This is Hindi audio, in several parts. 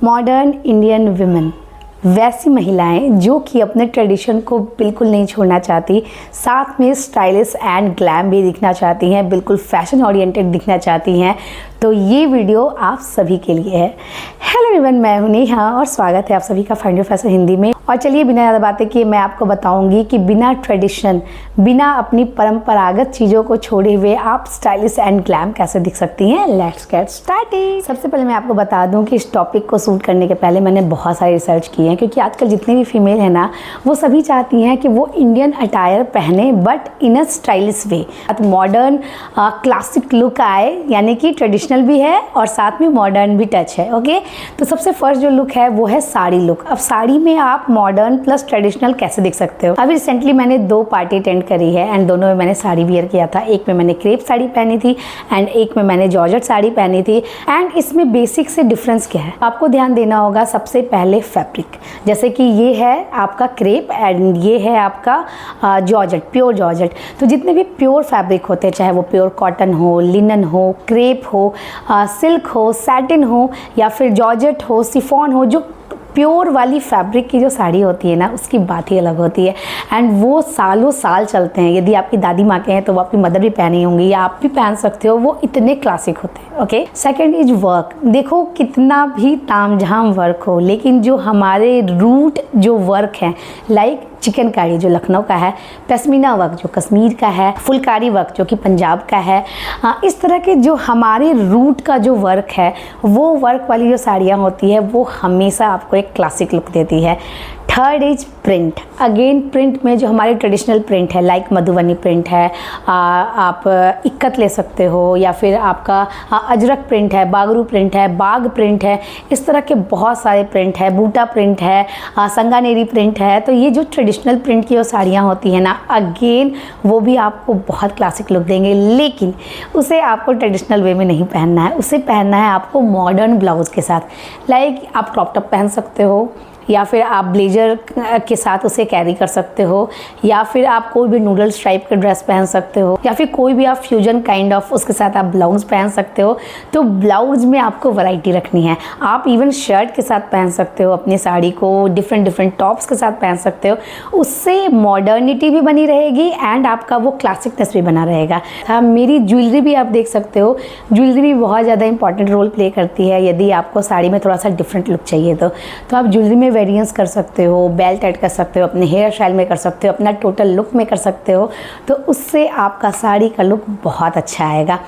मॉडर्न इंडियन वुमेन, वैसी महिलाएं जो कि अपने ट्रेडिशन को बिल्कुल नहीं छोड़ना चाहती, साथ में स्टाइलिश एंड ग्लैम भी दिखना चाहती हैं, बिल्कुल फैशन ओरिएंटेड दिखना चाहती हैं, तो ये वीडियो आप सभी के लिए है। हेलो एवरीवन, मैं हूं नेहा और स्वागत है आप सभी का फाइंड योर फैशन हिंदी में। और चलिए बिना ज़्यादा बातें किए मैं आपको बताऊंगी कि बिना ट्रेडिशन, बिना अपनी परंपरागत चीज़ों को छोड़े हुए आप स्टाइलिश एंड ग्लैम कैसे दिख सकती हैं। Let's get started. सबसे पहले मैं आपको बता दूं कि इस टॉपिक को शूट करने के पहले मैंने बहुत सारी रिसर्च की है, क्योंकि आजकल जितनी भी फीमेल है ना, वो सभी चाहती हैं कि वो इंडियन अटायर पहने but in a stylish way, modern classic look आए, यानी कि ट्रेडिशनल भी है और साथ में मॉडर्न भी टच है। ओके, तो सबसे फर्स्ट जो लुक है वो है साड़ी लुक। अब साड़ी में आप मॉडर्न प्लस ट्रेडिशनल कैसे दिख सकते हो। अभी रिसेंटली मैंने 2 पार्टी अटेंड करी है एंड दोनों में मैंने साड़ी वियर किया था। एक में मैंने क्रेप साड़ी पहनी थी एंड एक में मैंने जॉर्जेट साड़ी पहनी थी। एंड इसमें बेसिक से डिफरेंस क्या है आपको ध्यान देना होगा। सबसे पहले फैब्रिक, जैसे कि ये है आपका क्रेप एंड ये है आपका जॉर्जेट, प्योर जॉर्जेट। तो जितने भी प्योर फैब्रिक होते हैं, चाहे वो प्योर कॉटन हो, लिनन हो, क्रेप हो, सिल्क हो, सैटिन हो या फिर जॉर्जेट हो, शिफॉन हो, जो प्योर वाली फैब्रिक की जो साड़ी होती है ना, उसकी बात ही अलग होती है एंड वो सालों साल चलते हैं। यदि आपकी दादी माँ के हैं तो वो आपकी मदर भी पहनी होंगी या आप भी पहन सकते हो, वो इतने क्लासिक होते हैं। Okay, second is work. देखो कितना भी तामझाम वर्क हो, लेकिन जो हमारे रूट जो वर्क है, लाइक चिकनकारी जो लखनऊ का है, पश्मीना वर्क जो कश्मीर का है, फुलकारी वर्क जो कि पंजाब का है, इस तरह के जो हमारे रूट का जो वर्क है, वो वर्क वाली जो साड़ियाँ होती है वो हमेशा आपको एक क्लासिक लुक देती है। Third is print. Again print में जो हमारे ट्रेडिशनल प्रिंट है, लाइक मधुबनी प्रिंट है, आप इक्कत ले सकते हो, या फिर आपका अजरक प्रिंट है, बागरू प्रिंट है, बाग प्रिंट है, इस तरह के बहुत सारे प्रिंट है, बूटा प्रिंट है, संगानेरी प्रिंट है। तो ये जो ट्रेडिशनल प्रिंट की जो साड़ियाँ होती हैं ना, अगेन वो भी आपको बहुत क्लासिक लुक देंगे, लेकिन उसे आपको ट्रेडिशनल वे में नहीं पहनना है, उसे पहनना है आपको मॉडर्न ब्लाउज के साथ। लाइक आप क्रॉप टॉप पहन सकते हो, या फिर आप ब्लेजर के साथ उसे कैरी कर सकते हो, या फिर आप कोई भी नूडल्स टाइप का ड्रेस पहन सकते हो, या फिर कोई भी आप फ्यूजन काइंड ऑफ उसके साथ आप ब्लाउज पहन सकते हो। तो ब्लाउज में आपको वैरायटी रखनी है। आप इवन शर्ट के साथ पहन सकते हो अपनी साड़ी को, डिफरेंट टॉप्स के साथ पहन सकते हो। उससे मॉडर्निटी भी बनी रहेगी एंड आपका वो क्लासिकनेस भी बना रहेगा। हाँ, मेरी ज्वेलरी भी आप देख सकते हो। ज्वेलरी भी बहुत ज़्यादा इंपॉर्टेंट रोल प्ले करती है। यदि आपको साड़ी में थोड़ा सा डिफरेंट लुक चाहिए तो आप ज्वेलरी में वेरिएंस कर सकते हो, बेल्ट ऐड कर सकते हो, अपने हेयर स्टाइल में कर सकते हो, अपना टोटल लुक में कर सकते हो। तो उससे आपका साड़ी का लुक बहुत अच्छा आएगा।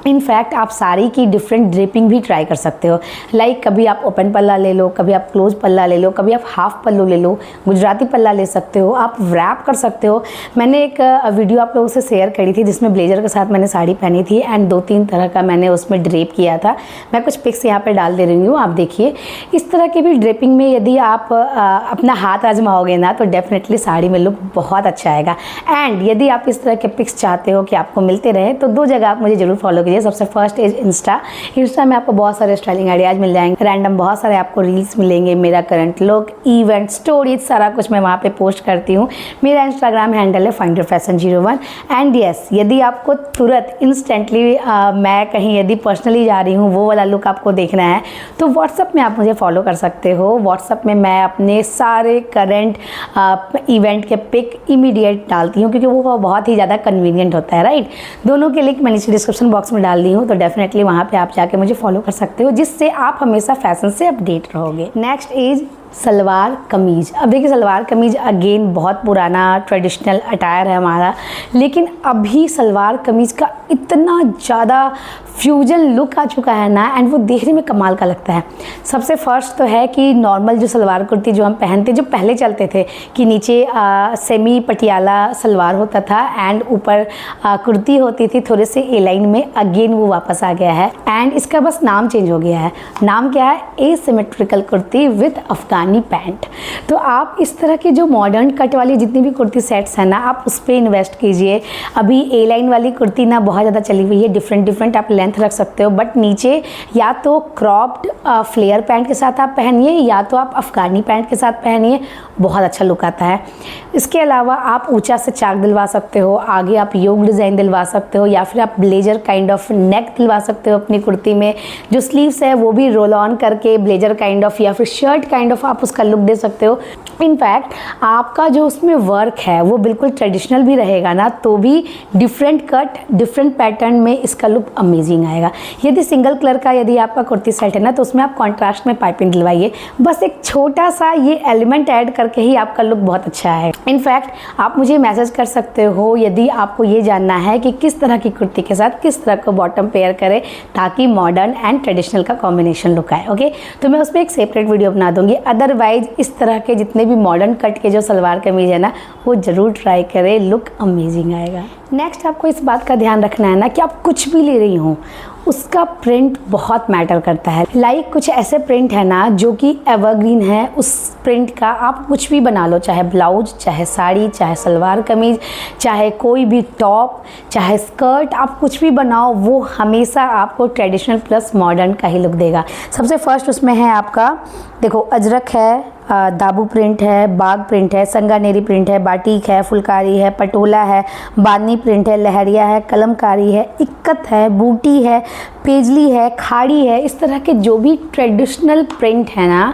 इनफैक्ट आप साड़ी की डिफरेंट ड्रेपिंग भी ट्राई कर सकते हो। लाइक कभी आप ओपन पल्ला ले लो, कभी आप क्लोज पल्ला ले लो, कभी आप हाफ पल्लू ले लो, गुजराती पल्ला ले सकते हो, आप रैप कर सकते हो। मैंने एक वीडियो आप लोगों से शेयर करी थी जिसमें ब्लेजर के साथ मैंने साड़ी पहनी थी एंड 2-3 तरह का मैंने उसमें ड्रेप किया था। मैं कुछ पिक्स यहाँ पर डाल दे रही हूँ, आप देखिए। इस तरह की भी ड्रेपिंग में यदि आप अपना हाथ आजमाओगे ना, तो डेफिनेटली साड़ी में लुक बहुत अच्छा आएगा। एंड यदि आप इस तरह के पिक्स चाहते हो कि आपको मिलते रहे, तो 2 जगह आप मुझे जरूर फॉलो कीजिए। सबसे फर्स्ट इज इंस्टा में आपको बहुत सारे स्टाइलिंग आइडियाज मिल जाएंगे, रैंडम बहुत सारे आपको रील्स मिलेंगे, मेरा करंट लुक, इवेंट, स्टोरीज, सारा कुछ मैं वहाँ पे पोस्ट करती हूँ। मेरा इंस्टाग्राम हैंडल है findyourfashion01। एंड यस, यदि आपको तुरंत इंस्टेंटली मैं कहीं यदि पर्सनली जा रही हूँ, वो वाला लुक आपको देखना है, तो व्हाट्सअप में आप मुझे फॉलो कर सकते हो। व्हाट्सअप में मैं अपने सारे करंट इवेंट के पिक इमीडिएट डालती हूँ, क्योंकि वो बहुत ही ज़्यादा कन्वीनियंट होता है, राइट। दोनों के लिंक मैं नीचे डिस्क्रिप्शन बॉक्स में डाल दी हूँ, तो डेफिनेटली वहाँ पे आप जाके मुझे फॉलो कर सकते हो, जिससे आप हमेशा फैशन से अपडेट रहोगे। Next is salwar kameez. अब देखिए, सलवार कमीज अगेन बहुत पुराना ट्रेडिशनल अटायर है हमारा, लेकिन अभी सलवार कमीज का इतना ज़्यादा फ्यूजन लुक आ चुका है ना, एंड वो देखने में कमाल का लगता है। सबसे फर्स्ट तो है कि नॉर्मल जो सलवार कुर्ती जो हम पहनते, जो पहले चलते थे कि नीचे सेमी पटियाला सलवार होता था एंड ऊपर कुर्ती होती थी थोड़े से ए लाइन में, अगेन वो वापस आ गया है एंड इसका बस नाम चेंज हो गया है। नाम क्या है? Asymmetrical kurti with Afghan Afghani pant. तो आप इस तरह के जो मॉडर्न कट वाली जितनी भी कुर्ती सेट्स हैं ना, आप उस पर इन्वेस्ट कीजिए। अभी ए लाइन वाली कुर्ती ना बहुत ज़्यादा चली हुई है, डिफरेंट आप लेंथ रख सकते हो, बट नीचे या तो क्रॉप्ड फ्लेयर पैंट के साथ आप पहनिए या तो आप अफगानी पैंट के साथ पहनिए, बहुत अच्छा लुक आता है। इसके अलावा आप ऊंचा से चाक दिलवा सकते हो, आगे आप योग डिज़ाइन दिलवा सकते हो, या फिर आप ब्लेजर काइंड ऑफ नेक दिलवा सकते हो अपनी कुर्ती में। जो स्लीव्स है वो भी रोल ऑन करके ब्लेजर काइंड ऑफ या फिर शर्ट काइंड ऑफ आप उसका लुक दे सकते हो। इनफैक्ट आपका जो उसमें वर्क है वो बिल्कुल ट्रेडिशनल भी रहेगा ना, तो भी डिफरेंट कट डिफरेंट पैटर्न में इसका लुक अमेजिंग आएगा। यदि सिंगल कलर का यदि आपका कुर्ती सेट है ना, तो उसमें आप कॉन्ट्रास्ट में पाइपिंग दिलवाइए। बस एक छोटा सा ये एलिमेंट ऐड करके ही आपका लुक बहुत अच्छा है। इनफैक्ट आप मुझे मैसेज कर सकते हो यदि आपको ये जानना है कि किस तरह की कुर्ती के साथ किस तरह का बॉटम पेयर करें ताकि मॉडर्न एंड ट्रेडिशनल का कॉम्बिनेशन लुक आए। ओके, तो मैं उसमें एक सेपरेट वीडियो बना दूंगी। अदरवाइज इस तरह के जितने भी मॉडर्न कट के जो सलवार कमीज है ना, वो ज़रूर ट्राई करें, लुक अमेजिंग आएगा। नेक्स्ट आपको इस बात का ध्यान रखना है ना कि आप कुछ भी ले रही हो उसका प्रिंट बहुत मैटर करता है। लाइक कुछ ऐसे प्रिंट है ना जो कि एवरग्रीन है, उस प्रिंट का आप कुछ भी बना लो, चाहे ब्लाउज, चाहे साड़ी, चाहे सलवार कमीज, चाहे कोई भी टॉप, चाहे स्कर्ट, आप कुछ भी बनाओ वो हमेशा आपको ट्रेडिशनल प्लस मॉडर्न का ही लुक देगा। सबसे फर्स्ट उसमें है आपका, देखो अजरक है, दाबू प्रिंट है, बाग प्रिंट है, संगानेरी प्रिंट है, बाटिक है, फुलकारी है, पटोला है, बानी प्रिंट है, लहरिया है, कलमकारी है, इक्कत है, बूटी है, पेजली है, खाड़ी है। इस तरह के जो भी ट्रेडिशनल प्रिंट है ना,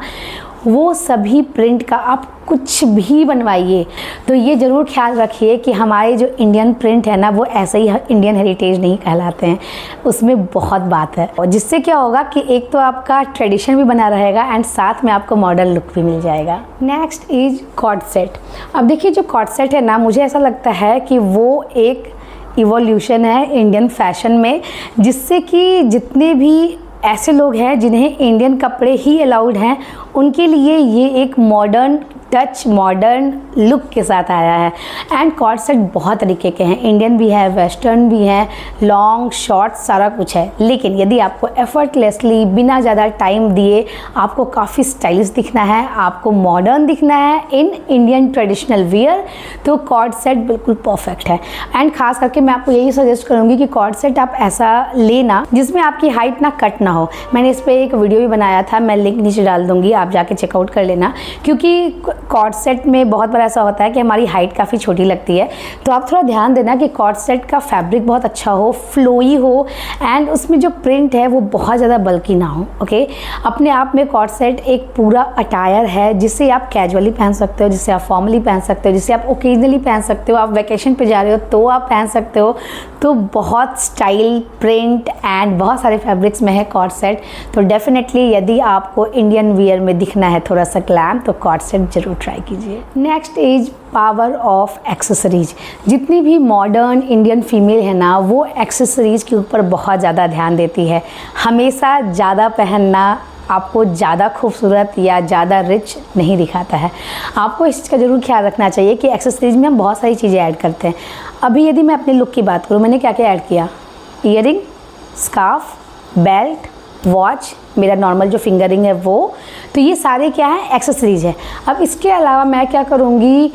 वो सभी प्रिंट का आप कुछ भी बनवाइए। तो ये ज़रूर ख्याल रखिए कि हमारे जो इंडियन प्रिंट है ना, वो ऐसे ही इंडियन हेरिटेज नहीं कहलाते हैं, उसमें बहुत बात है। और जिससे क्या होगा कि एक तो आपका ट्रेडिशन भी बना रहेगा एंड साथ में आपको मॉडर्न लुक भी मिल जाएगा। Next is cord set. अब देखिए जो कॉर्ड सेट है ना, मुझे ऐसा लगता है कि वो एक इवोल्यूशन है इंडियन फैशन में, जिससे कि जितने भी ऐसे लोग हैं जिन्हें इंडियन कपड़े ही अलाउड हैं, उनके लिए ये एक मॉडर्न टच, मॉडर्न लुक के साथ आया है। एंड कॉर्ड सेट बहुत तरीके के हैं, इंडियन भी है, वेस्टर्न भी है, लॉन्ग शॉर्ट सारा कुछ है। लेकिन यदि आपको एफर्टलेसली बिना ज़्यादा टाइम दिए आपको काफ़ी स्टाइलिश दिखना है, आपको मॉडर्न दिखना है इन इंडियन ट्रेडिशनल वियर, तो कॉर्ड सेट बिल्कुल परफेक्ट है। एंड खास करके मैं आपको यही सजेस्ट करूँगी कि कॉर्ड सेट आप ऐसा लेना जिसमें आपकी हाइट ना कट ना हो। मैंने इस पर एक वीडियो भी बनाया था, मैं लिंक नीचे डाल दूँगी, आप जाके चेकआउट कर लेना। क्योंकि कॉर्ड सेट में बहुत बार ऐसा होता है कि हमारी हाइट काफ़ी छोटी लगती है, तो आप थोड़ा ध्यान देना कि कॉर्ड सेट का फैब्रिक बहुत अच्छा हो, फ्लोई हो, एंड उसमें जो प्रिंट है वो बहुत ज़्यादा बल्कि ना हो। ओके, अपने आप में कॉर्ड सेट एक पूरा अटायर है जिसे आप कैजुअली पहन सकते हो, जिसे आप फॉर्मली पहन सकते हो, जिसे आप ओकेजनली पहन सकते हो, आप वेकेशन पे जा रहे हो तो आप पहन सकते हो। तो बहुत स्टाइल, प्रिंट एंड बहुत सारे फैब्रिक्स में है कॉर्ड सेट। तो डेफिनेटली यदि आपको इंडियन वियर में दिखना है थोड़ा सा ग्लैम, तो कॉर्ड सेट जरूर ट्राई कीजिए। Next is power of accessories. जितनी भी मॉडर्न इंडियन फीमेल है ना, वो एक्सेसरीज के ऊपर बहुत ज़्यादा ध्यान देती है। हमेशा ज़्यादा पहनना आपको ज़्यादा खूबसूरत या ज़्यादा रिच नहीं दिखाता है। आपको इस चीज़ का ज़रूर ख्याल रखना चाहिए कि एक्सेसरीज में हम बहुत सारी चीज़ें ऐड करते हैं। अभी यदि मैं अपने लुक की बात करूँ, मैंने क्या क्या ऐड किया, ईयरिंग, स्कार्फ, बेल्ट, वॉच, मेरा नॉर्मल जो फिंगर रिंग है वो, तो ये सारे क्या है, एक्सेसरीज है। अब इसके अलावा मैं क्या करूँगी,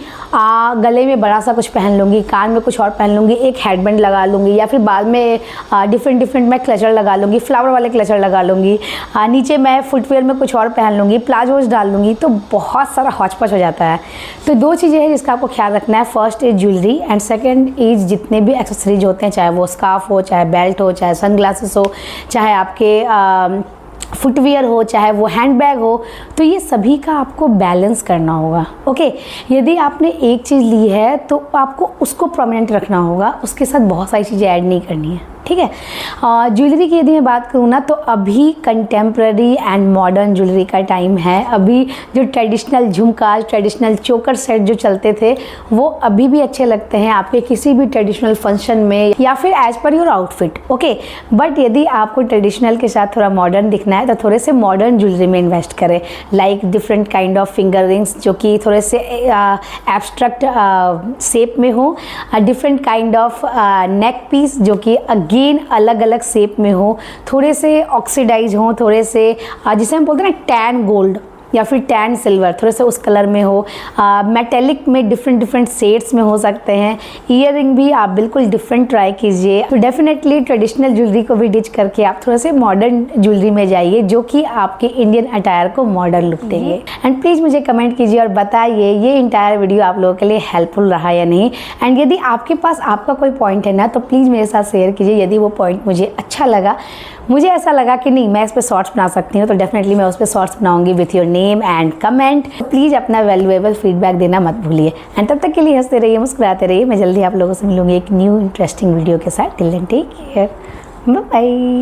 गले में बड़ा सा कुछ पहन लूँगी, कान में कुछ और पहन लूँगी, एक हेडबैंड लगा लूँगी, या फिर बाद में डिफरेंट मैं क्लचर लगा लूँगी, फ्लावर वाले क्लचर लगा लूँगी, नीचे मैं फुटवेयर में कुछ और पहन लूँगी, प्लाजोज डाल लूँगी, तो बहुत सारा हौच-पौच हो जाता है। तो दो चीज़ें हैं जिसका आपको ख्याल रखना है, first is jewellery and second is जितने भी एक्सेसरीज होते हैं, चाहे वो स्कार्फ हो, चाहे बेल्ट हो, चाहे सनग्लासेस हो, चाहे आपके फुटवियर हो, चाहे वो हैंडबैग हो, तो ये सभी का आपको बैलेंस करना होगा। ओके, यदि आपने एक चीज़ ली है तो आपको उसको प्रोमिनेंट रखना होगा, उसके साथ बहुत सारी चीज़ें ऐड नहीं करनी है, ठीक है। ज्वेलरी की यदि मैं बात करूँ ना, तो अभी कंटेम्प्रेरी एंड मॉडर्न ज्वेलरी का टाइम है। अभी जो ट्रेडिशनल झुमका, ट्रेडिशनल चोकर सेट जो चलते थे, वो अभी भी अच्छे लगते हैं आपके किसी भी ट्रेडिशनल फंक्शन में या फिर as per your outfit. Okay, but यदि आपको ट्रेडिशनल के साथ थोड़ा मॉडर्न दिखना है तो थोड़े से मॉडर्न ज्वेलरी में इन्वेस्ट करें, like different kind of finger rings जो कि थोड़े से एब्स्ट्रैक्ट शेप में हो, different kind of neck piece जो कि अगेन अलग अलग शेप में हो, थोड़े से ऑक्सीडाइज हो, थोड़े से जिसे हम बोलते हैं ना टैन गोल्ड, या फिर टैन सिल्वर, थोड़ा सा उस कलर में हो, मेटेलिक में डिफरेंट शेड्स में हो सकते हैं। ईयर रिंग भी आप बिल्कुल डिफरेंट ट्राई कीजिए। तो डेफिनेटली ट्रेडिशनल ज्वेलरी को भी डिच करके आप थोड़ा से मॉडर्न ज्वेलरी में जाइए जो कि आपके इंडियन अटायर को मॉडर्न लुक देंगे। एंड प्लीज़ मुझे कमेंट कीजिए और बताइए ये इंटायर वीडियो आप लोगों के लिए हेल्पफुल रहा या नहीं। एंड यदि आपके पास आपका कोई पॉइंट है ना तो प्लीज़ मेरे साथ शेयर कीजिए। यदि वो पॉइंट मुझे अच्छा लगा, मुझे ऐसा लगा कि नहीं मैं इस पर शॉर्ट्स बना सकती हूँ, तो डेफिनेटली मैं उस पर शॉर्ट्स बनाऊंगी with your name and comment. Please अपना वैल्यूएबल फीडबैक देना मत भूलिए। एंड तब तक के लिए हंसते रहिए, मुस्कुराते रहिए। मैं जल्दी आप लोगों से मिलूंगी एक न्यू इंटरेस्टिंग वीडियो के साथ। Till then take care, bye bye.